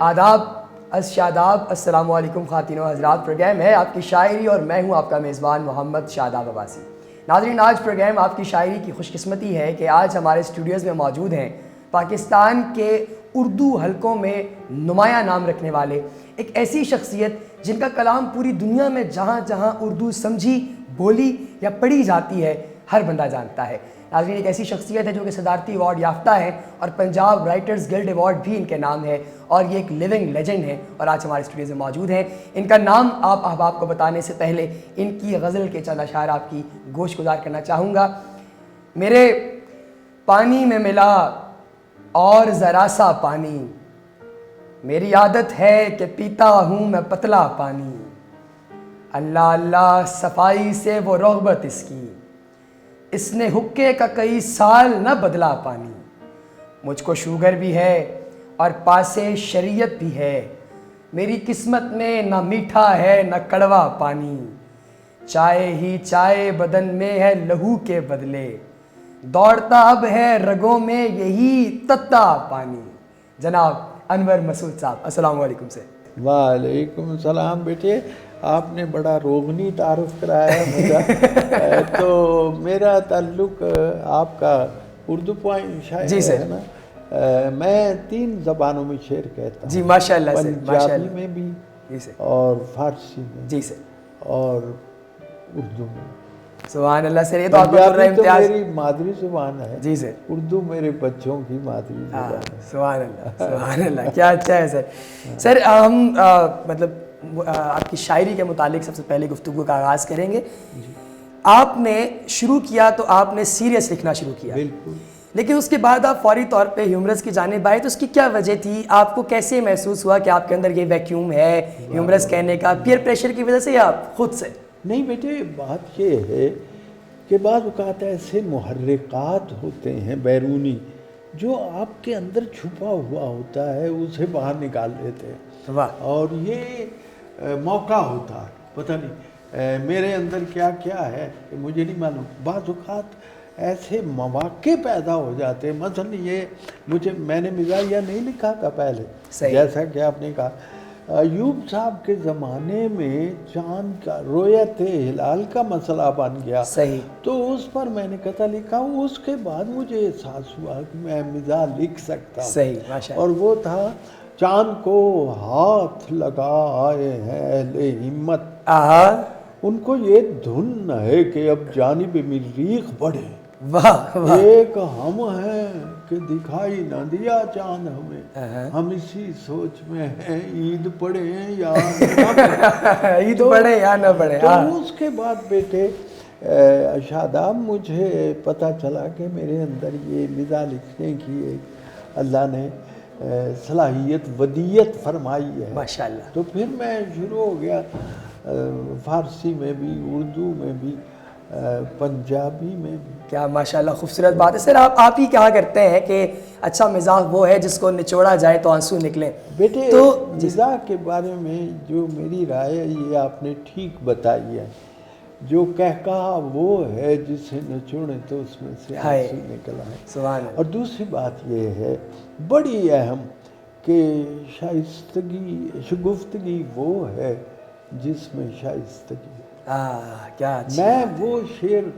آداب شاداب السلام علیکم خواتین و حضرات. پروگرام ہے آپ کی شاعری اور میں ہوں آپ کا میزبان محمد شاداب عباسی. ناظرین، آج پروگرام آپ کی شاعری کی خوش قسمتی ہے کہ آج ہمارے اسٹوڈیوز میں موجود ہیں پاکستان کے اردو حلقوں میں نمایاں نام رکھنے والے ایک ایسی شخصیت جن کا کلام پوری دنیا میں جہاں جہاں اردو سمجھی، بولی یا پڑھی جاتی ہے ہر بندہ جانتا ہے. ناظرین، ایک ایسی شخصیت ہے جو کہ صدارتی ایوارڈ یافتہ ہے اور پنجاب رائٹرز گلڈ ایوارڈ بھی ان کے نام ہے اور یہ ایک لیونگ لیجنڈ ہے اور آج ہمارے اسٹوڈیو میں موجود ہیں. ان کا نام آپ احباب کو بتانے سے پہلے ان کی غزل کے چند اشعار آپ کی گوش گزار کرنا چاہوں گا. میرے پانی میں ملا اور ذرا سا پانی، میری عادت ہے کہ پیتا ہوں میں پتلا پانی. اللہ اللہ صفائی سے وہ رغبت اس کی، اس نے حقے کا کئی سال نہ بدلا پانی. مجھ کو شوگر بھی ہے اور پاسے شریعت بھی ہے، میری قسمت میں نہ میٹھا ہے نہ کڑوا پانی. چائے ہی چائے بدن میں ہے لہو کے بدلے، دوڑتا اب ہے رگوں میں یہی تتا پانی. جناب انور مسعود صاحب، السلام علیکم سے. وعلیکم السلام. بیٹے آپ نے بڑا روغنی تعارف کرایا ہے مجھے. تو میرا تعلق آپ کا اردو شاعر جی سر. ہے نا. میں 3 زبانوں میں شعر کہتا ہوں. جی ماشاء اللہ سر. پنجابی میں بھی جی سر. اور فارسی میں جی سر. اور اردو میں. سبحان اللہ سر. یہ تو آپ کو پنجابی تو امتیاز. میری مادری زبان ہے. جی سر. اردو میرے بچوں کی مادری زبان ہے. سبحان اللہ سبحان اللہ، کیا اچھا ہے سر. سر ہم مطلب آپ کی شاعری کے متعلق سب سے پہلے گفتگو کا آغاز کریں گے. آپ نے شروع کیا تو آپ نے سیریس لکھنا شروع کیا، بالکل. لیکن اس کے بعد آپ فوری طور پہ ہیومرس کی جانب آئے، تو اس کی کیا وجہ تھی؟ آپ کو کیسے محسوس ہوا کہ آپ کے اندر یہ ویکیوم ہے ہیومرس کہنے کا؟ پیئر پریشر کی وجہ سے یا آپ خود سے؟ نہیں بیٹے، بات یہ ہے کہ بعض اوقات ایسے محرکات ہوتے ہیں بیرونی جو آپ کے اندر چھپا ہوا ہوتا ہے، اسے باہر نکال دیتے ہیں. واہ. اور یہ موقع ہوتا ہے، پتہ نہیں میرے اندر کیا کیا ہے کہ مجھے نہیں معلوم. بعض اوقات ایسے مواقع پیدا ہو جاتے ہیں. مثلا یہ میں نے مزاحیہ نہیں لکھا تھا پہلے، جیسا کہ آپ نے کہا. ایوب صاحب کے زمانے میں چاند کا رویت ہلال کا مسئلہ بن گیا. صحیح. تو اس پر میں نے قطعہ لکھا. اس کے بعد مجھے احساس ہوا کہ میں مزاح لکھ سکتا ہوں. صحیح ماشاء اللہ. اور وہ تھا چاند کو ہاتھ لگا آئے ہیں اہل ہمت، ان کو یہ دھن ہے کہ اب جانب مریخ بڑھے. واہ واہ. ایک ہم ہیں کہ دکھائی نہ دیا چاند ہمیں، ہم اسی سوچ میں ہیں عید پڑھے یا نہ پڑھے. عید پڑھے یا نہ پڑھے. تو اس کے بعد بیٹے شاداب مجھے پتہ چلا کہ میرے اندر یہ مزاح لکھنے کی ایک اللہ نے صلاحیت ودیت فرمائی ہے ماشاءاللہ. تو پھر میں شروع ہو گیا فارسی میں بھی، اردو میں بھی، پنجابی میں بھی. کیا ماشاءاللہ خوبصورت بات ہے سر. آپ ہی کہا کرتے ہیں کہ اچھا مزاح وہ ہے جس کو نچوڑا جائے تو آنسو نکلیں. بیٹے تو مزاح کے بارے میں جو میری رائے ہے یہ آپ نے ٹھیک بتائی ہے. جو کہا وہ ہے جسے نچوڑیں تو اس میں سے آنسو نکل آئے. سبحان اللہ. اور دوسری بات یہ ہے بڑی اہم کہ شگفتگی وہ ہے جس میں شائستگی. کیا میں وہ شعر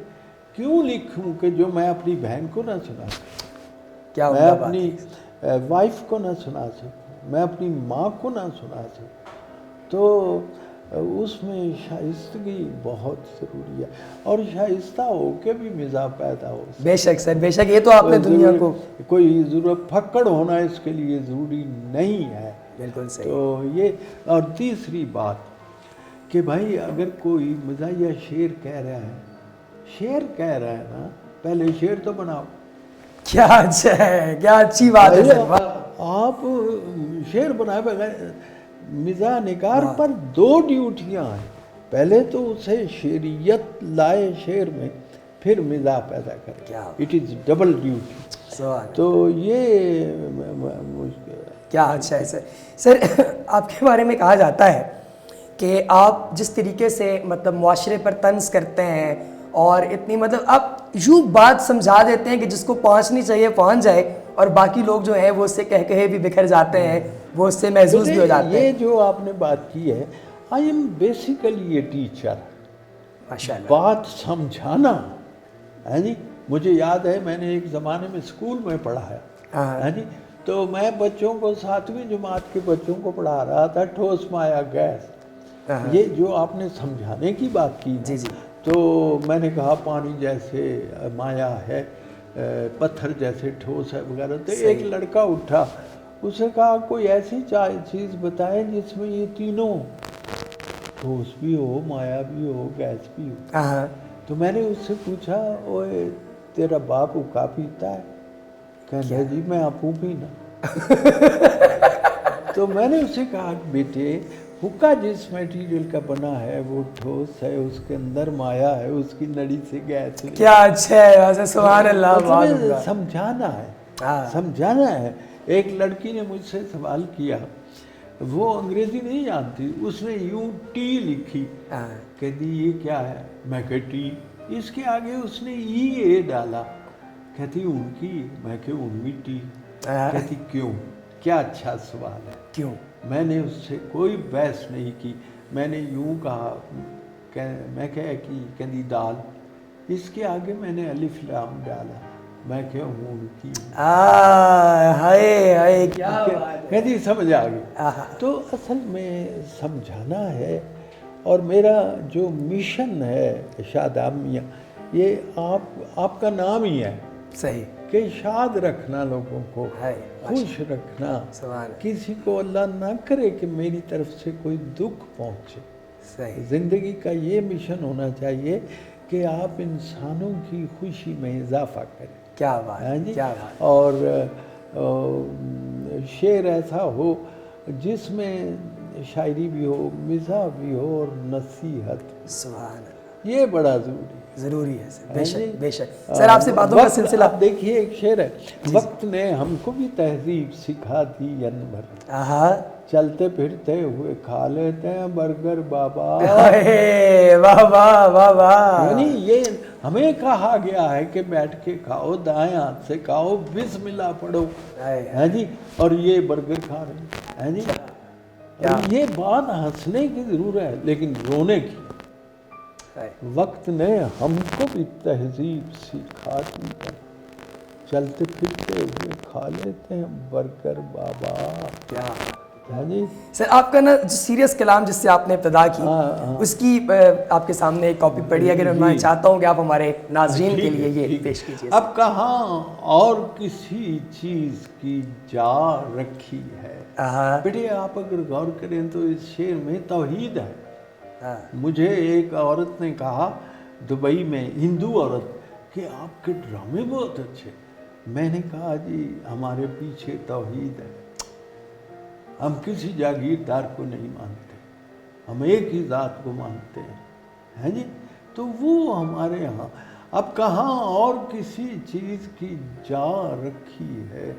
کیوں لکھوں کہ جو میں اپنی بہن کو نہ سنا سکوں، کیا میں اپنی وائف کو نہ سنا سکوں، میں اپنی ماں کو نہ سنا سکوں. تو اس میں شائستگی بہت ضروری ہے اور شائستہ ہو کے بھی مزاح پیدا ہو. بے شک سر، بے شک. یہ تو آپ نے دنیا کو کوئی ضرورت پھکڑ ہونا اس کے لیے ضروری نہیں ہے. بالکل صحیح. تو یہ. اور تیسری بات کہ بھائی اگر کوئی مزاحیہ شعر کہہ رہا ہے نا، پہلے شعر تو بناؤ. کیا اچھا ہے، کیا اچھی بات ہے سر. آپ شعر بنائے بغیر مزاح نگار پر 2 ڈیوٹیاں ہیں. پہلے تو اسے شعریت لائے شعر میں، پھر مزاح پیدا کرے. It is double duty. تو یہ کیا اچھا ہے سر. سر آپ کے بارے میں کہا جاتا ہے کہ آپ جس طریقے سے مطلب معاشرے پر طنز کرتے ہیں اور اتنی مطلب آپ یوں بات سمجھا دیتے ہیں کہ جس کو پہنچنی چاہیے پہنچ جائے، اور باقی لوگ جو ہیں وہ اس سے کہہ کہے بھی بکھر جاتے ہیں, وہ اس سے محظوظ بھی ہو جاتے ہیں. یہ جو آپ نے بات کی ہے, I am basically a teacher. ماشاء اللہ. بات سمجھانا ہے جی. مجھے یاد ہے میں نے ایک زمانے میں اسکول میں پڑھایا ہے جی, تو میں بچوں کو 7ویں جماعت کے بچوں کو پڑھا رہا تھا ٹھوس مایا گیس. یہ جو آپ نے سمجھانے کی بات کی جی جی, تو میں نے کہا پانی جیسے مایا ہے, پتھر جیسے ٹھوس ہے وغیرہ. تو ایک لڑکا اٹھا, اس نے کہا کوئی ایسی چیز بتائیں جس میں یہ تینوں ٹھوس بھی ہو, مایا بھی ہو, گیس بھی ہو. تو میں نے اس سے پوچھا اوے تیرا باپ حقہ پیتا ہے؟ کہنے لگا جی میں آپ ہوں پینا. تو میں نے اسے کہا بیٹے حقہ جس میٹیریل کا بنا ہے وہ ٹھوس ہے, اس کے اندر مایا ہے, اس کی نڑی سے گیس. کیا اچھا ہے, سبحان اللہ. سمجھانا ہے, سمجھانا ہے. ایک لڑکی نے مجھ سے سوال کیا, وہ انگریزی نہیں جانتی, اس نے یوں ٹی لکھی, کہتی یہ کیا ہے؟ میں کہ ٹی. اس کے آگے اس نے ای اے ڈالا, کہتی ان کی. میں کہ ان بھی ٹی. کہتی کیوں؟ کیا اچھا سوال ہے. کیوں؟ میں نے اس سے کوئی بحث نہیں کی, میں نے یوں کہا, میں کہتی دال, اس کے آگے میں نے الف لام ڈالا, میں کہ ان کی. کہتی سمجھ آ گئی. تو اصل میں سمجھانا ہے. اور میرا جو مشن ہے شاداب میاں, یہ آپ کا نام ہی ہے صحیح, کہ شاد رکھنا, لوگوں کو خوش رکھنا. کسی کو اللہ نہ کرے کہ میری طرف سے کوئی دکھ پہنچے. زندگی کا یہ مشن ہونا چاہیے کہ آپ انسانوں کی خوشی میں اضافہ کریں. کیا بات ہے, کیا بات. اور شعر ایسا ہو جس میں شاعری بھی ہو, مزاح بھی ہو اور نصیحت. سبحان اللہ, یہ بڑا ضروری ہے. بے شک بے شک. سر آپ سے باتوں کا سلسلہ. آپ دیکھیے ایک شعر ہے, وقت نے ہم کو بھی تہذیب سکھا دی انبھر, چلتے پھرتے ہوئے کھا لیتے ہیں برگر بابا. واہ واہ واہ واہ. یعنی یہ ہمیں کہا گیا ہے کہ بیٹھ کے کھاؤ, دائیں ہاتھ سے کھاؤ, بسم اللہ پڑھو, ہے جی, اور یہ برگر کھا رہے ہیں جی. یہ بات ہنسنے کی ضرور ہے لیکن رونے کی. وقت نے ہم کو بھی تہذیب سکھا دی, چلتے پھرتے ہوئے کھا لیتے ہیں برگر بابا. جی سر آپ کا نا جو سیریس کلام جس سے آپ نے ابتدا کی, اس کی آپ کے سامنے ایک کاپی پڑھی ہے, اگر میں چاہتا ہوں کہ آپ ہمارے ناظرین کے لیے یہ پیش کیجیے. اب کہاں اور کسی چیز کی جا رکھی ہے. بیٹے آپ اگر غور کریں تو اس شعر میں توحید ہے. مجھے ایک عورت نے کہا دبئی میں, ہندو عورت, کہ آپ کے ڈرامے بہت اچھے. میں نے کہا جی ہمارے پیچھے توحید ہے, ہم کسی جاگیردار کو نہیں مانتے, ہم ایک ہی ذات کو مانتے ہیں جی. تو وہ ہمارے یہاں اب کہاں اور کسی چیز کی جا رکھی ہے,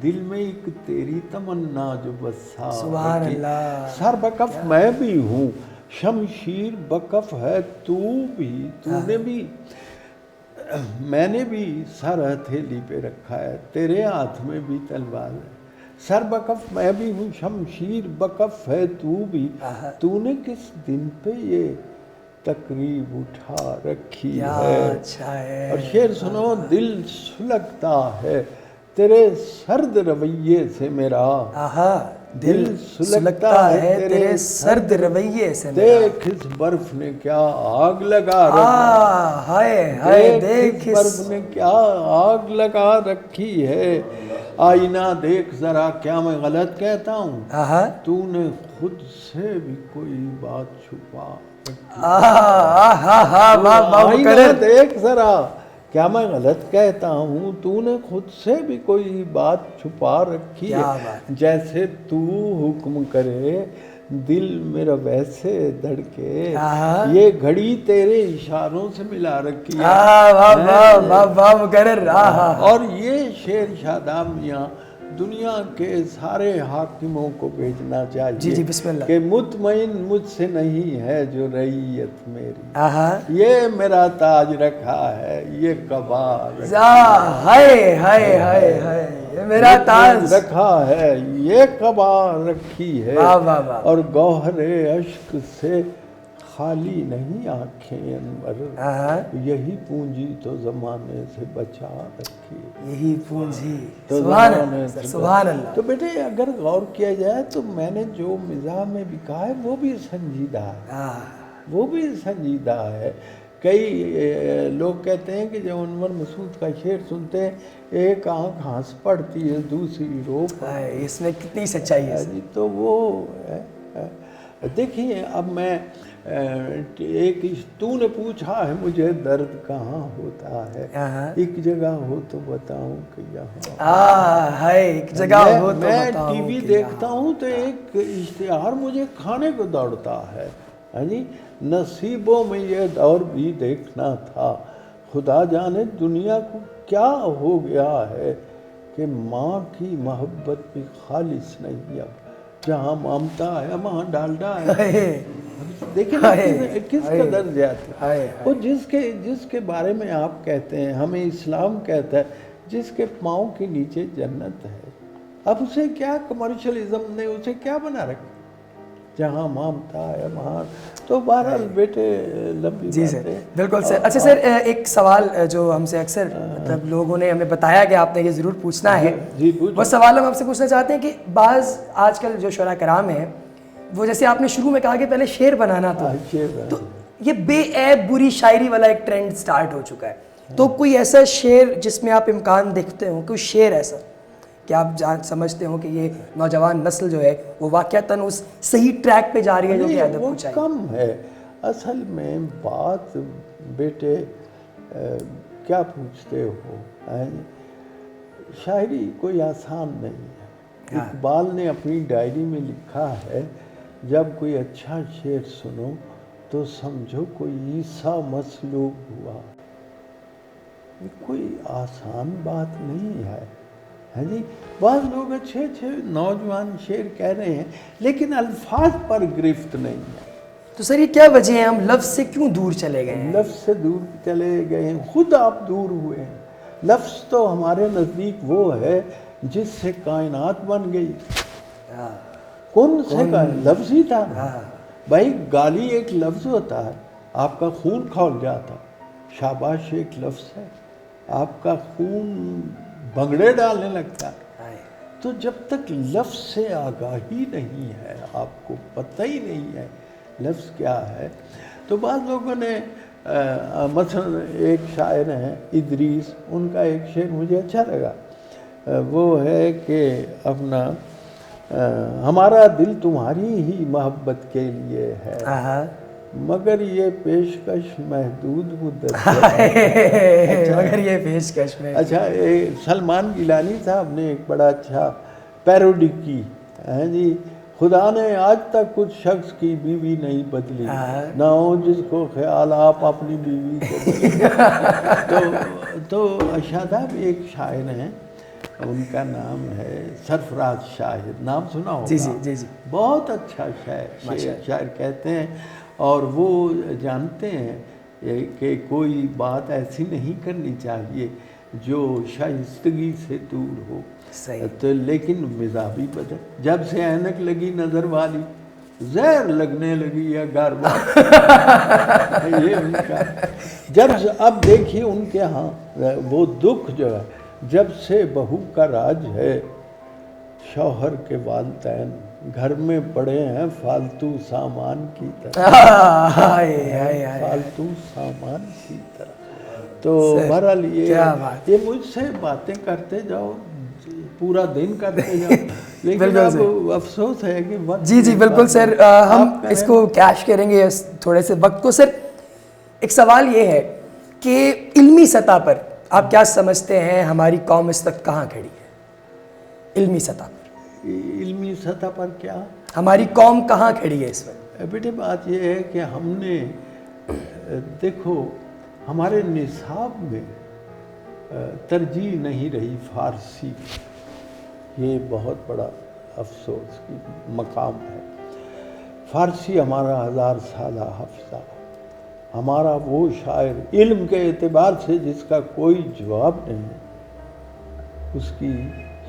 دل میں ایک تیری تمنا جو بسا. سبحان اللہ. سر بکف میں بھی ہوں, شمشیر بکف ہے تو بھی, تو نے بھی, میں نے بھی سر ہتھیلی پہ رکھا ہے, تیرے ہاتھ میں بھی تلوار ہے. سر بکف میں بھی ہوں, شمشیر بکف ہے تو بھی, تو نے کس دن پہ یہ تقریب اٹھا رکھی ہے. اور شعر سنو, دل سلگتا ہے تیرے سرد رویے سے میرا, دل سلگتا ہے تیرے سرد رویے سے. دیکھ اس برف نے کیا آگ لگا رکھی, دیکھ اس برف نے کیا آگ لگا رکھی ہے. آئینہ دیکھ ذرا کیا میں غلط کہتا ہوں, تو نے خود سے بھی کوئی بات چھپا رکھی. آئینہ دیکھ ذرا کیا میں غلط کہتا ہوں, تو نے خود سے بھی کوئی بات چھپا رکھی ہے. جیسے تو حکم کرے دل میرا ویسے دھڑکے, یہ گھڑی تیرے اشاروں سے ملا رکھی ہے. اور یہ شعر شاداب میاں دنیا کے سارے حاکموں کو بھیجنا چاہیے. جی جی بسم اللہ. کہ مطمئن مجھ سے نہیں ہے جو رعیت میری, یہ میرا تاج رکھا ہے, یہ قبا رکھا ہے. یہ میرا تاج رکھا ہے، یہ قبا رکھی ہے، واہ واہ واہ، اور گوہر اشک سے خالی نہیں آنکھیں انور، یہی پونجی تو زمانے سے بچا رکھی ہے، یہی پونجی، تو سبحان زمانے اللہ سے سبحان اللہ. تو بیٹے اگر غور کیا جائے تو میں نے جو مزاح میں بھی کہا ہے وہ بھی سنجیدہ ہے، وہ بھی سنجیدہ ہے. کئی لوگ کہتے ہیں کہ جب انور مسعود کا شعر سنتے ہیں ایک آنکھ ہنس پڑتی ہے دوسری رو پڑتی، اس میں کتنی سچائی ہے. جی تو وہ دیکھیے اب میں ایک تو نے پوچھا ہے مجھے درد کہاں ہوتا ہے، ایک جگہ ہو تو بتاؤں کہ یہاں ہے، ایک جگہ ہو تو میں بتاؤ ٹی وی کہ دیکھتا ہوں تو ایک اشتہار مجھے کھانے کو دوڑتا ہے، ہاں جی نصیبوں میں یہ دور بھی دیکھنا تھا، خدا جانے دنیا کو کیا ہو گیا ہے کہ ماں کی محبت بھی خالص نہیں، اب جہاں ممتا ہے وہاں ڈالڈا ہے. دیکھیں نا کس قدر زیادہ وہ جس کے بارے میں آپ کہتے ہیں، ہمیں اسلام کہتا ہے جس کے پاؤں کے نیچے جنت ہے، اب اسے کیا کمرشلزم نے اسے کیا بنا رکھا، جہاں ممتا ہے وہاں. تو بہرحال بیٹے لمبی جی سر باتیں. بالکل سر. اچھا سر ایک سوال جو ہم سے اکثر مطلب لوگوں نے ہمیں بتایا کہ آپ نے یہ ضرور پوچھنا ہے، وہ سوال ہم آپ سے پوچھنا چاہتے ہیں کہ بعض آج کل جو شعراء کرام ہیں وہ جیسے آپ نے شروع میں کہا کہ پہلے شعر بنانا تو یہ بے عیب بری شاعری والا ایک ٹرینڈ سٹارٹ ہو چکا ہے، تو کوئی ایسا شعر جس میں آپ امکان دیکھتے ہوں، کوئی شعر ایسا کہ آپ سمجھتے ہوں کہ یہ نوجوان نسل جو ہے وہ واقعتاً اس صحیح ٹریک پہ جا رہی ہے جو کہ ادب کو چاہیے؟ کم ہے اصل میں بات بیٹے. کیا پوچھتے ہو، شاعری کوئی آسان نہیں ہے. اقبال نے اپنی ڈائری میں لکھا ہے جب کوئی اچھا شعر سنو تو سمجھو کوئی عیسیٰ مصلوب ہوا. یہ کوئی آسان بات نہیں ہے، ہاں جی. بعض لوگ اچھے نوجوان شعر کہہ رہے ہیں لیکن الفاظ پر گرفت نہیں ہے. تو سر یہ کیا وجہ ہے، ہم لفظ سے کیوں دور چلے گئے ہیں؟ لفظ سے دور چلے گئے ہیں، خود آپ دور ہوئے ہیں. لفظ تو ہمارے نزدیک وہ ہے جس سے کائنات بن گئی. کون سے لفظ ہی تھا بھائی. گالی ایک لفظ ہوتا ہے، آپ کا خون کھول جاتا. شاباش ایک لفظ ہے، آپ کا خون بھنگڑے ڈالنے لگتا. تو جب تک لفظ سے آگاہی نہیں ہے، آپ کو پتہ ہی نہیں ہے لفظ کیا ہے. تو بعض لوگوں نے مثلا ایک شاعر ہیں ادریس، ان کا ایک شعر مجھے اچھا لگا، وہ ہے کہ اپنا ہمارا دل تمہاری ہی محبت کے لیے ہے مگر یہ پیشکش محدود مدت مگر یہ پیشکش میں. اچھا سلمان گیلانی صاحب نے ایک بڑا اچھا پیروڈی کی، ہیں جی. خدا نے آج تک کچھ شخص کی بیوی نہیں بدلی، نہ ہو جس کو خیال آپ اپنی بیوی کو بدلی. تو شاداب ایک شاعر ہیں، ان کا نام ہے سرفراز شاہد، نام سنا ہوگا. جی بہت اچھا شاعر کہتے ہیں، اور وہ جانتے ہیں کہ کوئی بات ایسی نہیں کرنی چاہیے جو شائستگی سے دور ہو. تو لیکن مزاح بھی بدل. جب سے اینک لگی نظر والی زہر لگنے لگی یا گھر والی، یہ ان کا. جب اب دیکھیے ان کے ہاں وہ دکھ جو ہے، جب سے بہو کا راج ہے شوہر کے والدین گھر میں پڑے ہیں فالتو سامان کی طرح، فالتو سامان کی طرح. تو بہرحال یہ مجھ سے باتیں کرتے جاؤ، پورا دن کرتے جاؤ، لیکن اب افسوس ہے کہ وقت. جی بالکل سر، ہم اس کو کیش کریں گے تھوڑے سے وقت کو. سر ایک سوال یہ ہے کہ علمی سطح پر آپ کیا سمجھتے ہیں ہماری قوم اس وقت کہاں کھڑی ہے؟ علمی سطح پر. علمی سطح پر کیا ہماری قوم کہاں کھڑی ہے اس وقت؟ بیٹے بات یہ ہے کہ ہم نے دیکھو ہمارے نصاب میں ترجیح نہیں رہی فارسی. یہ بہت بڑا افسوس کی مقام ہے. فارسی ہمارا 1000 سالہ حافظہ، ہمارا وہ شاعر علم کے اعتبار سے جس کا کوئی جواب نہیں، اس کی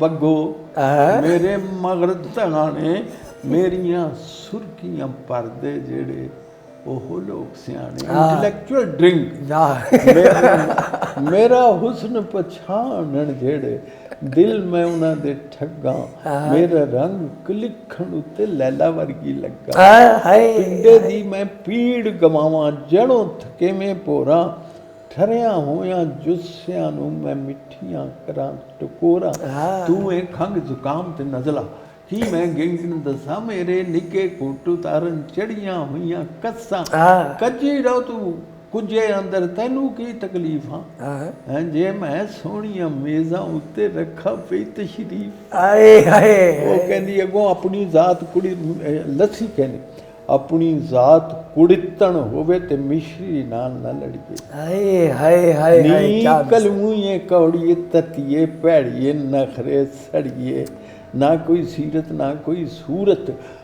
ਬੱਗੋ, ਮੇਰੇ ਮਗਰ ਧਣਾ ਨੇ ਮੇਰੀਆਂ ਸੁਰਖੀਆਂ ਪਰਦੇ ਜਿਹੜੇ ਉਹ ਲੋਕ ਸਿਆਣੇ। ਇੰਟੈਲੈਕਚੁਅਲ ਡਰਿੰਕ ਮੇਰਾ ਹੁਸਨ ਪਛਾਣਨ ਜਿਹੜੇ, ਦਿਲ ਮੈਂ ਉਹਨਾਂ ਦੇ ਠੱਗਾਂ, ਮੇਰਾ ਰੰਗ ਲਿਖਣ ਉੱਤੇ ਲੈਲਾ ਵਰਗੀ ਲੱਗਾ। ਪਿੰਡੇ ਦੀ ਮੈਂ ਪੀੜ ਗਵਾਵਾਂ, ਜੜੋਂ ਥਕੇਵੇਂ ਭੋਰਾਂ, ਠਰਿਆ ਹੋਇਆਂ ਜੁੱਸਿਆਂ ਨੂੰ ਮੈਂ ਮਿੱਠੀਆਂ ਕਰਾਂ ਟਕੋਰਾਂ। ਤੂੰ ਇਹ ਖੰਘ ਜ਼ੁਕਾਮ ਤੇ ਨਜ਼ਲਾ, ਕੀ ਮੈਂ ਗਿੰਗਨ ਦੱਸਾਂ, ਮੇਰੇ ਨਿੱਕੇ ਕੋਟੂ ਤਾਰਨ ਚੜੀਆਂ ਹੋਈਆਂ ਕੱਸਾਂ। ਕੱਜੀ ਰਹੋ ਤੂੰ ਕੁਝੇ ਅੰਦਰ, ਤੈਨੂੰ ਕੀ ਤਕਲੀਫਾਂ ਹੈ, ਜੇ ਮੈਂ ਸੋਹਣੀਆਂ ਮੇਜ਼ਾਂ ਉੱਤੇ ਰੱਖਾਂ ਪਈ ਤਸ਼ਰੀਫ। ਆਏ ਹਾਏ। ਉਹ ਕਹਿੰਦੀ ਅੱਗੋਂ ਆਪਣੀ ਜ਼ਾਤ ਕੁੜੀ ਲੱਸੀ ਕਹਿੰਦੀ, ਆਪਣੀ ਜ਼ਾਤ ਕੁੜਿੱਤਣ ਹੋਵੇ ਤੇ ਮਿਸ਼ਰੀ ਨਾਲ ਨਾ ਲੜੀਏ। ਹਾਏ ਹਾਏ ਹਾਏ ਨੀ ਕਲਮੂਏ ਕੌੜੀਏ ਤਤੀਏ ਭੈੜੀਏ ਨਖਰੇ ਸੜੀਏ, ਨਾ ਕੋਈ ਸੀਰਤ ਨਾ ਕੋਈ ਸੂਰਤ,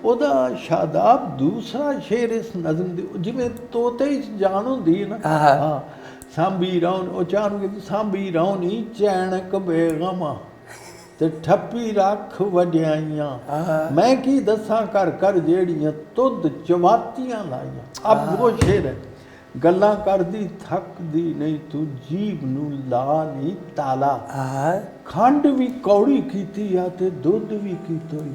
ਉਹਦਾ ਸ਼ਾਦਾਬ ਦੂਸਰਾ ਸ਼ੇਰ ਇਸ ਨਜ਼ਮ ਦੇ, ਜਿਵੇਂ ਤੋਤੇ 'ਚ ਜਾਨ ਹੁੰਦੀ ਹੈ ਨਾ, ਸਾਂਭੀ ਰੌਣ, ਉਹ ਚਾਹਨੂੰ ਕਿ ਸਾਂਭੀ ਰੌਣੀ ਚੈਨਕ ਬੇਗਮਾ, ਤੇ ਠੱਪੀ ਰੱਖ ਵਡਿਆਈਆਂ ਮੈਂ ਕੀ ਦੱਸਾਂ ਕਰ ਕਰ ਜਿਹੜੀਆਂ ਤੁਧ ਚਵਾਤੀਆਂ ਲਾਈਆਂ। ਅਬ ਉਹ ਸ਼ੇਰ ਹੈ, ਗੱਲਾਂ ਕਰਦੀ ਥੱਕਦੀ ਨਹੀਂ ਤੂੰ ਜੀਭ ਨੂੰ ਲਾ ਨਹੀਂ ਤਾਲਾ। ਖੰਡ ਵੀ ਕੌੜੀ ਕੀਤੀ ਆ ਤੇ ਦੁੱਧ ਵੀ ਕੀਤੋਈ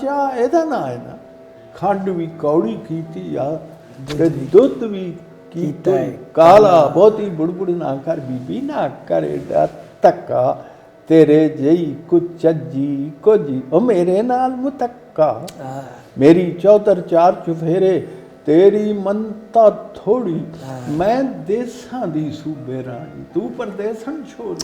ਚਾਹ ਇਹਦਾ ਨਾ ਹੈ ਨਾ। ਖੰਡ ਵੀ ਕੌੜੀ ਕੀਤੀ ਆ ਤੇ ਦੁੱਧ ਵੀ ਕੀਤਾ ਕਾਲਾ। ਬਹੁਤੀ ਬੁੜਬੁੜ ਨਾ ਕਰ ਬੀਬੀ ਨਾ ਕਰੇ ਧੱਕਾ ਤੇਰੇ ਜਈ ਕੁਝ ਚੱਜੀ ਕੁਝ ਉਹ ਮੇਰੇ ਨਾਲ ਮੁਤੱਕਾ। ਮੇਰੀ ਚੌਧਰ ਚਾਰ ਚੁਫੇਰੇ ਤੇਰੀ ਮੰਤਾ ਥੋੜੀ ਮੈਂ ਦੇਸਾਂ ਦੀ ਸੂਬੇ ਰਾਣੀ ਤੂੰ ਪਰਦੇਸਨ ਛੋੜ।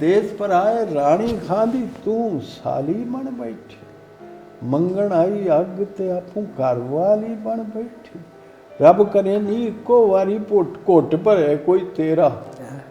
ਦੇਸ ਪਰ ਆਏ ਰਾਣੀ ਖਾਂਦੀ ਤੂੰ ਸਾਲੀ ਬਣ ਬੈਠੀ। ਮੰਗਣ ਆਈ ਅੱਗ ਤੇ ਆਪੂ ਘਰ ਵਾਲੀ ਬਣ ਬੈਠੀ। ਰੱਬ ਕਰੇ ਨੀ ਇੱਕੋ ਵਾਰੀ ਘੁੱਟ ਭਰੇ ਕੋਈ ਤੇਰਾ